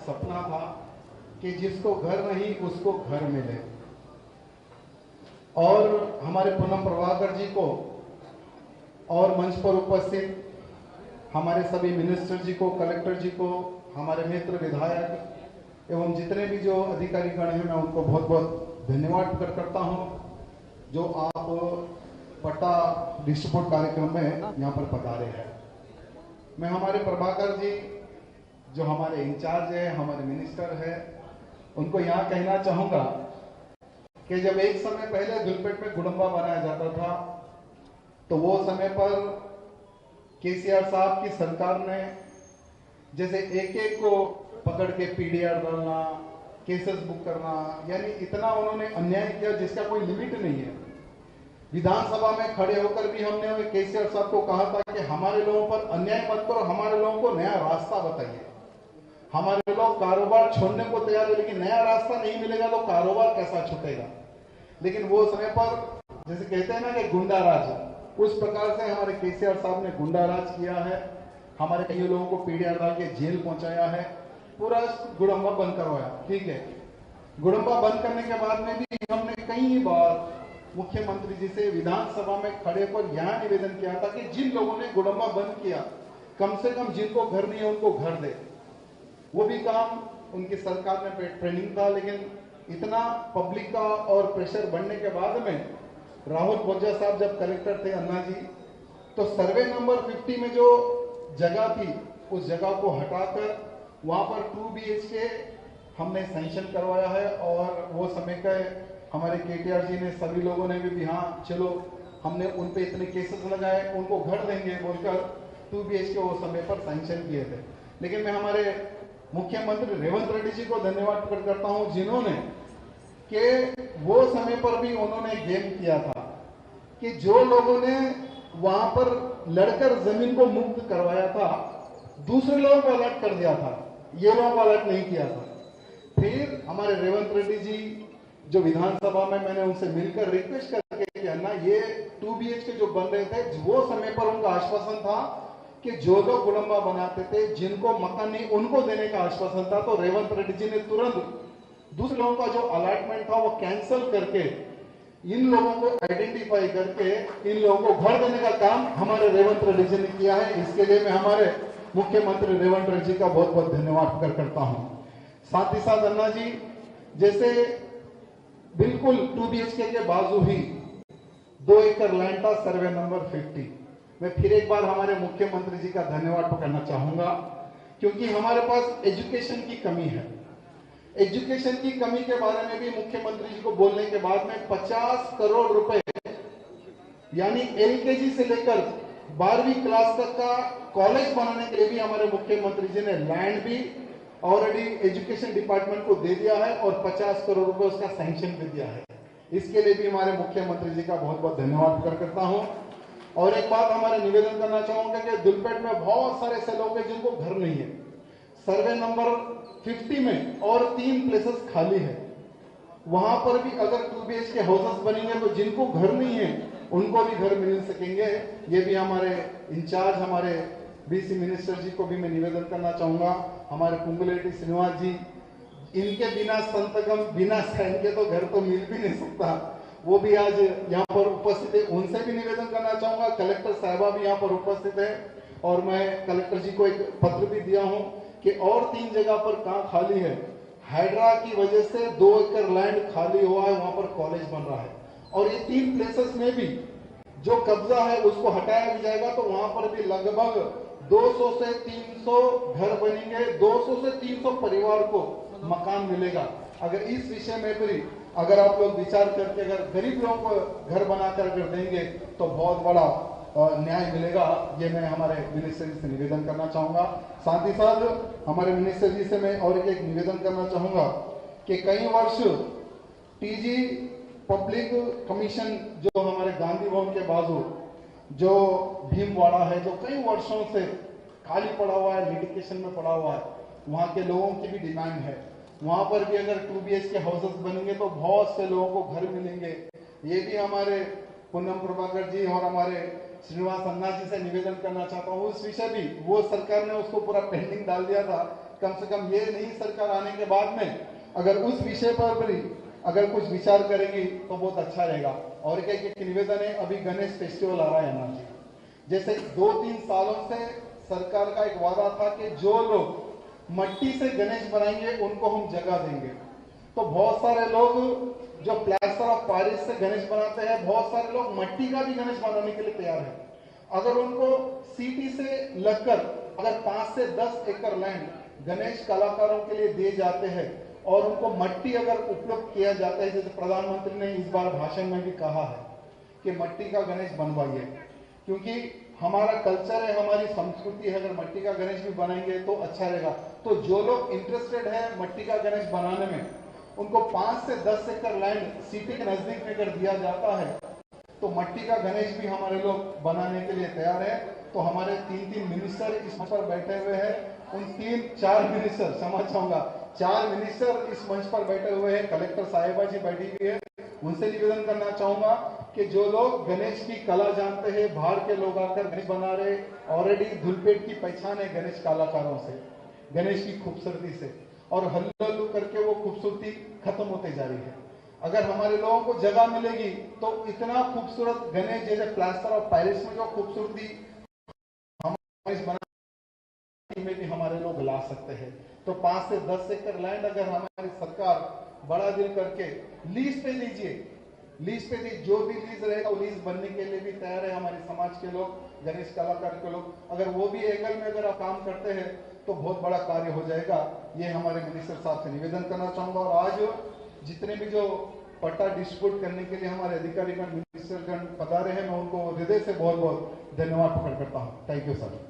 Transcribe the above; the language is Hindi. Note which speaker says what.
Speaker 1: सपना था कि जिसको घर नहीं उसको घर मिले। और हमारे पूनम प्रभाकर जी को और मंच पर उपस्थित हमारे सभी मिनिस्टर जी को, कलेक्टर जी को, हमारे मित्र विधायक एवं जितने भी जो अधिकारी गण हैं, मैं उनको बहुत बहुत धन्यवाद करता हूं जो आप पट्टा डिस्ट्रीब्यूट कार्यक्रम में यहाँ पर पधारे हैं। मैं हमारे प्रभाकर जी जो हमारे इंचार्ज है, हमारे मिनिस्टर है, उनको यहाँ कहना चाहूंगा कि जब एक समय पहले धुलपेट में गुड़म्बा बनाया जाता था तो वो समय पर केसीआर साहब की सरकार ने जैसे एक एक को पकड़ के पीडीआर डालना, केसेस बुक करना, यानी इतना उन्होंने अन्याय किया जिसका कोई लिमिट नहीं है। विधानसभा में खड़े होकर भी हमने केसीआर साहब को कहा था कि हमारे लोगों पर अन्याय मत करो, हमारे लोगों को नया रास्ता बताइए। हमारे लोग कारोबार छोड़ने को तैयार है, लेकिन नया रास्ता नहीं मिलेगा तो कारोबार कैसा छूटेगा। लेकिन वो समय पर जैसे कहते हैं ना कि गुंडा राज, उस प्रकार से हमारे केसीआर साहब ने गुंडा राज किया है। हमारे कई लोगों को पीडीआर डाल के जेल पहुंचाया है, पूरा गुड़म्बा बंद करवाया। ठीक है, गुड़म्बा बंद करने के बाद में भी हमने कई बार मुख्यमंत्री जी से विधानसभा में खड़े होकर यहां निवेदन किया था कि जिन लोगों ने गुड़म्बा बंद किया, कम से कम जिनको घर नहीं है उनको घर दे। वो भी काम उनकी सरकार में ट्रेनिंग था, लेकिन इतना पब्लिक का और प्रेशर बढ़ने के बाद में राहुल बोज्जा साहब जब कलेक्टर थे, अन्ना जी, तो सर्वे नंबर 50 में जो जगह थी उस जगह को हटाकर वहां पर 2 BHK हमने सैंक्शन करवाया है। और वो समय का हमारे केटीआर जी ने, सभी लोगों ने भी हाँ चलो हमने उन पे इतने केसेस लगाए, उनको घर देंगे बोलकर 2 BHK वो समय पर सैंक्शन किए थे। लेकिन मैं हमारे मुख्यमंत्री रेवंत रेड्डी जी को धन्यवाद करता हूं जिन्होंने कि वो समय पर भी उन्होंने गेम किया था कि जो लोगों ने वहां पर लड़कर जमीन को मुक्त करवाया था, दूसरे लोगों को अलर्ट कर दिया था, ये लोगों को अलर्ट नहीं किया था। फिर हमारे रेवंत रेड्डी जी जो विधानसभा में मैंने उनसे मिलकर रिक्वेस्ट करके कि अन्ना ये 2 BHK जो बन रहे थे, वो समय पर उनका आश्वासन था कि जो लोग गुड़म्बा बनाते थे, जिनको मकान नहीं, उनको देने का आश्वासन था। तो रेवंत रेड्डी जी ने तुरंत दूसरे लोगों का जो अलॉटमेंट था वो कैंसिल करके इन लोगों को आइडेंटिफाई करके इन लोगों को घर देने का काम हमारे रेवंत रेड्डी जी ने किया है। इसके लिए मैं हमारे मुख्यमंत्री रेवंत रेड्डी जी का बहुत बहुत धन्यवाद करता हूं। साथ ही साथ अन्ना जी, जैसे बिल्कुल 2 BHK के बाजू ही 2 एकड़ लैंड था, सर्वे नंबर 50। मैं फिर एक बार हमारे मुख्यमंत्री जी का धन्यवाद करना चाहूंगा, क्योंकि हमारे पास एजुकेशन की कमी है। एजुकेशन की कमी के बारे में भी मुख्यमंत्री जी को बोलने के बाद में 50 करोड़ रुपए, यानी LKG से लेकर 12वीं क्लास तक का कॉलेज बनाने के लिए भी हमारे मुख्यमंत्री जी ने लैंड भी ऑलरेडी एजुकेशन डिपार्टमेंट को दे दिया है और 50 करोड़ रुपए उसका सैंक्शन भी दिया है। इसके लिए भी हमारे मुख्यमंत्री जी का बहुत बहुत धन्यवाद करता हूं। और एक बात हमारे निवेदन करना चाहूंगा कि दुलपेट में बहुत सारे ऐसे लोग हैं जिनको घर नहीं है। सर्वे नंबर 50 में और 3 प्लेसेस खाली है, वहां पर भी अगर 2 BHK हाउसेस बनेंगे तो जिनको घर नहीं है उनको भी घर मिल सकेंगे। ये भी हमारे इंचार्ज, हमारे BC मिनिस्टर जी को भी मैं निवेदन करना चाहूंगा। हमारे कुंगलेटी श्रीनिवास जी, इनके बिना संतकम, बिना सैन के तो घर तो मिल भी नहीं सकता, वो भी आज यहाँ पर उपस्थित है, उनसे भी निवेदन करना चाहूंगा। कलेक्टर साहिबा भी यहाँ पर उपस्थित है और मैं कलेक्टर जी को एक पत्र भी दिया हूँ कि और 3 जगह पर कहां खाली है। हाइड्रा की वजह से 2 एकड़ लैंड खाली हुआ है, वहां पर कॉलेज बन रहा है और ये 3 प्लेसेस में भी जो कब्जा है उसको हटाया भी जाएगा, तो वहां पर भी लगभग 200 से 300 घर बनेंगे, 200 से 300 परिवार को मकान मिलेगा। अगर इस विषय में भी अगर आप लोग विचार करके अगर गरीब लोगों को घर बनाकर अगर देंगे तो बहुत बड़ा न्याय मिलेगा। ये मैं हमारे मिनिस्टर जी से निवेदन करना चाहूंगा। साथ ही साथ हमारे मिनिस्टर जी से मैं और एक निवेदन करना चाहूंगा कि कई वर्ष TG पब्लिक कमीशन जो हमारे गांधी भवन के बाजू जो भीमवाड़ा है, जो कई वर्षों से खाली पड़ा हुआ है, लिटिगेशन में पड़ा हुआ है, वहां के लोगों की भी डिमांड है। वहां पर भी अगर 2 BHK हाउसेस बनेंगे तो बहुत से लोगों को घर मिलेंगे। ये भी हमारे पूनम प्रभाकर जी और हमारे श्रीनिवास अन्ना जी से निवेदन करना चाहता हूँ। उस विषय भी वो सरकार ने उसको पूरा पेंडिंग डाल दिया था, कम से कम ये नई सरकार आने के बाद में अगर उस विषय पर भी अगर कुछ विचार करेंगी तो बहुत अच्छा रहेगा। और एक निवेदन है, अभी गणेश फेस्टिवल आ रहा है अमर जी, जैसे 2-3 सालों से सरकार का एक वादा था कि जो लोग मट्टी से गणेश बनाएंगे उनको हम जगह देंगे। तो बहुत सारे लोग जो प्लास्टर ऑफ पेरिस से गणेश बनाते हैं, बहुत सारे लोग मट्टी का भी गणेश बनाने के लिए तैयार है। अगर उनको सिटी से लगकर अगर 5 से 10 एकड़ लैंड गणेश कलाकारों के लिए दिए जाते हैं और उनको मट्टी अगर उपलब्ध किया जाता है, जैसे प्रधानमंत्री ने इस बार भाषण में भी कहा है कि मट्टी का गणेश बनवाइए, क्योंकि हमारा कल्चर है, हमारी संस्कृति है। अगर मट्टी का गणेश भी बनाएंगे तो अच्छा रहेगा। तो जो लोग इंटरेस्टेड है मट्टी का गणेश बनाने में, उनको 5 से 10 एकड़ लैंड सिटी के नजदीक में अगर दिया जाता है तो मट्टी का गणेश भी हमारे लोग बनाने के लिए तैयार है। तो हमारे 3 मिनिस्टर इस मंच पर बैठे हुए हैं, उन 4 मिनिस्टर समझ चाहूंगा, 4 मिनिस्टर इस मंच पर बैठे हुए हैं, कलेक्टर साहिबा जी बैठी हुई है। उनसे निवेदन करना चाहूंगा कि जो लोग गणेश की कला जानते हैं, बाहर के लोग आकर गणेश बना रहे, ऑलरेडी धुलपेट की पहचान है गणेश कलाकारों से, गणेश की खूबसूरती से, और हल्लू करके वो खूबसूरती खत्म होते जा रही है। अगर हमारे लोगों को जगह मिलेगी तो इतना खूबसूरत गणेश, जैसे प्लास्टर ऑफ पेरिस में जो खूबसूरती बनाने में भी हमारे लोग ला सकते हैं। तो 5 से 10 एकड़ लैंड अगर हमारी सरकार बड़ा दिल करके लीज पे दीजिए, लीज पे दी, जो भी लीज रहेगा वो लीज बनने के लिए भी तैयार है हमारे समाज के लोग, गणेश कलाकार के लोग। अगर वो भी एंगल में अगर आप काम करते हैं तो बहुत बड़ा कार्य हो जाएगा। ये हमारे मिनिस्टर साहब से निवेदन करना चाहूंगा। और आज जितने भी जो पट्टा डिस्ट्रीब्यूट करने के लिए हमारे अधिकारीगण मिनिस्टरगण पधारे हैं, मैं उनको हृदय से बहुत बहुत धन्यवाद प्रकट करता हूँ। Thank you sir.